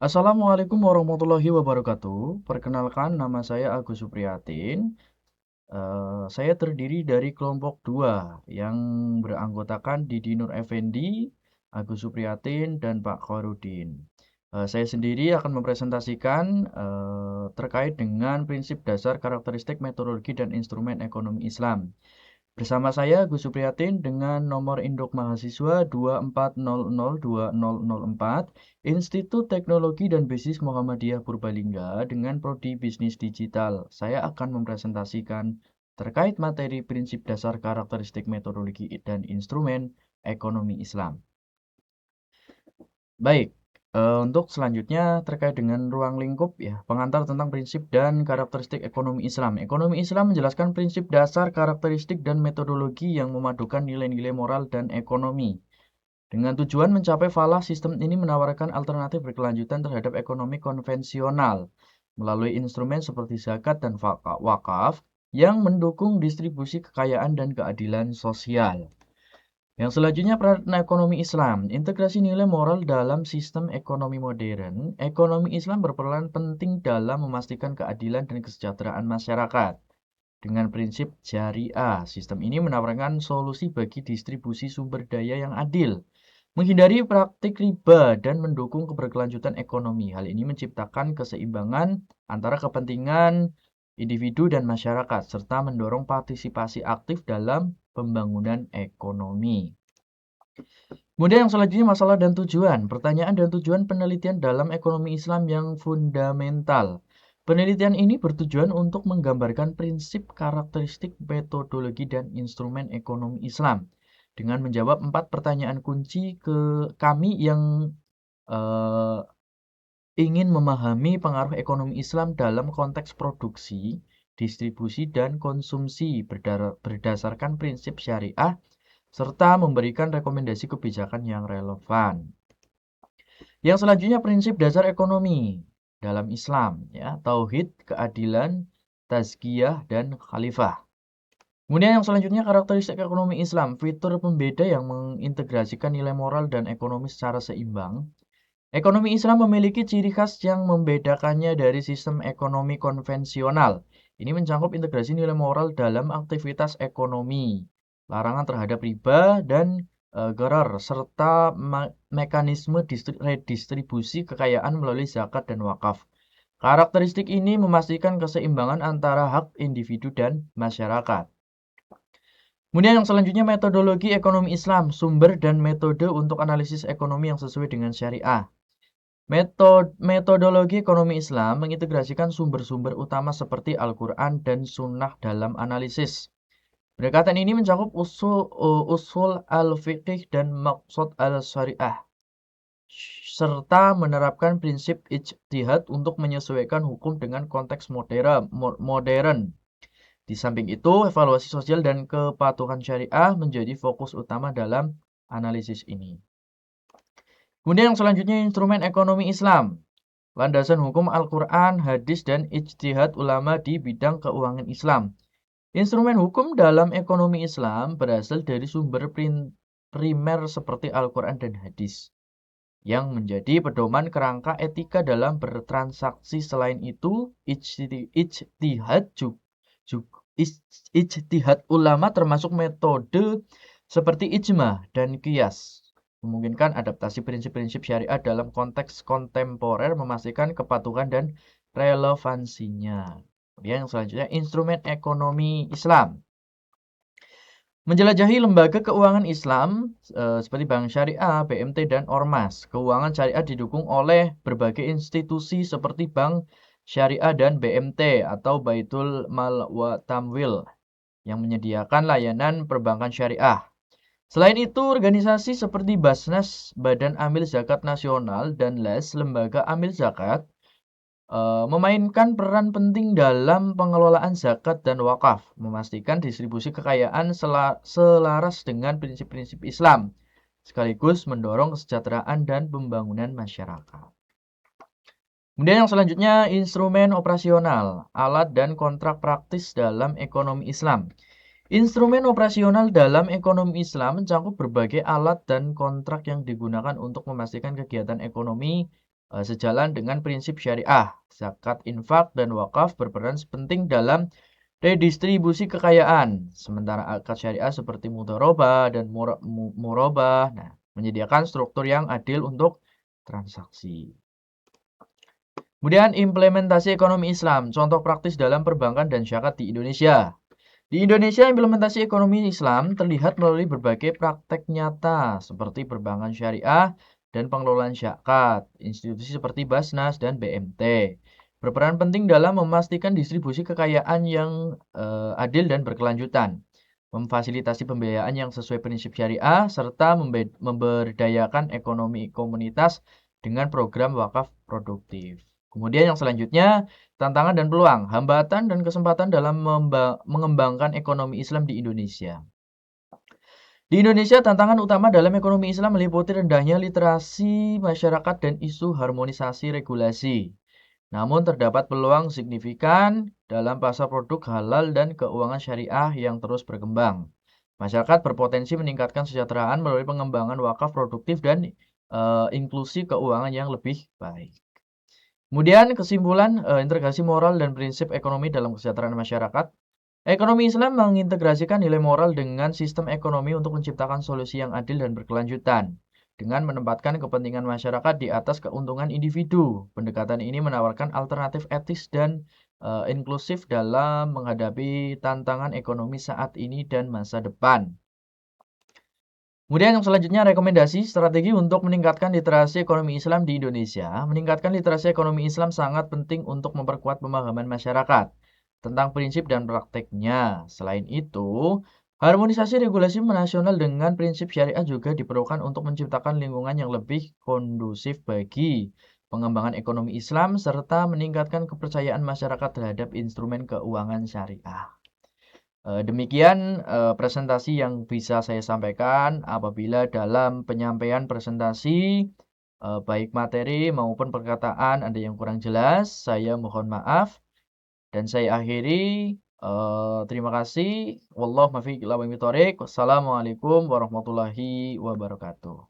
Assalamualaikum warahmatullahi wabarakatuh. Perkenalkan, nama saya Agus Supriyatin. Saya terdiri dari kelompok 2 yang beranggotakan Didi Nur Effendi, Agus Supriyatin, dan Pak Khairuddin. Saya sendiri akan mempresentasikan terkait dengan prinsip dasar karakteristik metodologi dan instrumen ekonomi Islam. Bersama saya Gus Supriyatin dengan nomor induk mahasiswa 240020004, Institut Teknologi dan Bisnis Muhammadiyah Purbalingga dengan prodi Bisnis Digital. Saya akan mempresentasikan terkait materi prinsip dasar karakteristik metodologi dan instrumen ekonomi Islam. Baik, untuk selanjutnya terkait dengan ruang lingkup ya, pengantar tentang prinsip dan karakteristik ekonomi Islam. Ekonomi Islam menjelaskan prinsip dasar, karakteristik, dan metodologi yang memadukan nilai-nilai moral dan ekonomi. Dengan tujuan mencapai falah, sistem ini menawarkan alternatif berkelanjutan terhadap ekonomi konvensional melalui instrumen seperti zakat dan wakaf yang mendukung distribusi kekayaan dan keadilan sosial. Yang selanjutnya peran ekonomi Islam, integrasi nilai moral dalam sistem ekonomi modern. Ekonomi Islam berperan penting dalam memastikan keadilan dan kesejahteraan masyarakat. Dengan prinsip syariah, sistem ini menawarkan solusi bagi distribusi sumber daya yang adil, menghindari praktik riba dan mendukung keberkelanjutan ekonomi. Hal ini menciptakan keseimbangan antara kepentingan individu dan masyarakat, serta mendorong partisipasi aktif dalam pembangunan ekonomi. Kemudian yang selanjutnya masalah dan tujuan. Pertanyaan dan tujuan penelitian dalam ekonomi Islam yang fundamental. Penelitian ini bertujuan untuk menggambarkan prinsip, karakteristik, metodologi, dan instrumen ekonomi Islam dengan menjawab 4 pertanyaan kunci ke kami yang eh, ingin memahami pengaruh ekonomi Islam dalam konteks produksi, distribusi, dan konsumsi berdasarkan prinsip syariah serta memberikan rekomendasi kebijakan yang relevan. Yang selanjutnya prinsip dasar ekonomi dalam Islam, ya, tauhid, keadilan, tazkiyah, dan khalifah. Kemudian yang selanjutnya karakteristik ekonomi Islam, fitur pembeda yang mengintegrasikan nilai moral dan ekonomi secara seimbang. Ekonomi Islam memiliki ciri khas yang membedakannya dari sistem ekonomi konvensional. Ini mencakup integrasi nilai moral dalam aktivitas ekonomi, larangan terhadap riba dan gharar, serta mekanisme redistribusi kekayaan melalui zakat dan wakaf. Karakteristik ini memastikan keseimbangan antara hak individu dan masyarakat. Kemudian yang selanjutnya metodologi ekonomi Islam, sumber dan metode untuk analisis ekonomi yang sesuai dengan syariah. Metodologi ekonomi Islam mengintegrasikan sumber-sumber utama seperti Al-Quran dan Sunnah dalam analisis. Pendekatan ini mencakup usul al-fiqih dan maksud al-syariah, serta menerapkan prinsip ijtihad untuk menyesuaikan hukum dengan konteks modern. Di samping itu, evaluasi sosial dan kepatuhan syariah menjadi fokus utama dalam analisis ini. Kemudian yang selanjutnya instrumen ekonomi Islam. Landasan hukum Al-Quran, hadis, dan ijtihad ulama di bidang keuangan Islam. Instrumen hukum dalam ekonomi Islam berasal dari sumber primer seperti Al-Quran dan hadis, yang menjadi pedoman kerangka etika dalam bertransaksi. Selain itu, ijtihad ulama termasuk metode seperti ijma dan qiyas memungkinkan adaptasi prinsip-prinsip syariat dalam konteks kontemporer, memastikan kepatuhan dan relevansinya. Kemudian yang selanjutnya, instrumen ekonomi Islam. Menjelajahi lembaga keuangan Islam seperti Bank Syariah, BMT, dan Ormas. Keuangan syariah didukung oleh berbagai institusi seperti Bank Syariah dan BMT atau Baitul Mal wa Tamwil yang menyediakan layanan perbankan syariah. Selain itu, organisasi seperti Basnas, Badan Amil Zakat Nasional, dan LES, Lembaga Amil Zakat, memainkan peran penting dalam pengelolaan zakat dan wakaf, memastikan distribusi kekayaan selaras dengan prinsip-prinsip Islam, sekaligus mendorong kesejahteraan dan pembangunan masyarakat. Kemudian yang selanjutnya, instrumen operasional, alat dan kontrak praktis dalam ekonomi Islam. Instrumen operasional dalam ekonomi Islam mencakup berbagai alat dan kontrak yang digunakan untuk memastikan kegiatan ekonomi Sejalan dengan prinsip syariah, zakat, infak, dan wakaf berperan penting dalam redistribusi kekayaan. Sementara akad syariah seperti mudharabah dan murabah, nah, menyediakan struktur yang adil untuk transaksi. Kemudian implementasi ekonomi Islam, contoh praktis dalam perbankan dan zakat di Indonesia. Di Indonesia, implementasi ekonomi Islam terlihat melalui berbagai praktek nyata seperti perbankan syariah dan pengelolaan zakat, institusi seperti Basnas dan BMT. Berperan penting dalam memastikan distribusi kekayaan yang adil dan berkelanjutan, memfasilitasi pembiayaan yang sesuai prinsip syariah, serta memberdayakan ekonomi komunitas dengan program wakaf produktif. Kemudian yang selanjutnya, tantangan dan peluang, hambatan dan kesempatan dalam mengembangkan ekonomi Islam di Indonesia. Di Indonesia, tantangan utama dalam ekonomi Islam meliputi rendahnya literasi masyarakat dan isu harmonisasi regulasi. Namun terdapat peluang signifikan dalam pasar produk halal dan keuangan syariah yang terus berkembang. Masyarakat berpotensi meningkatkan kesejahteraan melalui pengembangan wakaf produktif dan inklusi keuangan yang lebih baik. Kemudian kesimpulan integrasi moral dan prinsip ekonomi dalam kesejahteraan masyarakat. Ekonomi Islam mengintegrasikan nilai moral dengan sistem ekonomi untuk menciptakan solusi yang adil dan berkelanjutan. Dengan menempatkan kepentingan masyarakat di atas keuntungan individu, pendekatan ini menawarkan alternatif etis dan inklusif dalam menghadapi tantangan ekonomi saat ini dan masa depan. Kemudian yang selanjutnya rekomendasi strategi untuk meningkatkan literasi ekonomi Islam di Indonesia. Meningkatkan literasi ekonomi Islam sangat penting untuk memperkuat pemahaman masyarakat tentang prinsip dan prakteknya. Selain itu, harmonisasi regulasi nasional dengan prinsip syariah juga diperlukan untuk menciptakan lingkungan yang lebih kondusif bagi pengembangan ekonomi Islam serta meningkatkan kepercayaan masyarakat terhadap instrumen keuangan syariah. Demikian presentasi yang bisa saya sampaikan. Apabila dalam penyampaian presentasi, baik materi maupun perkataan ada yang kurang jelas, saya mohon maaf. Dan saya akhiri. Terima kasih. Wallahu muwaffiq ila aqwamit thoriq. Wassalamualaikum warahmatullahi wabarakatuh.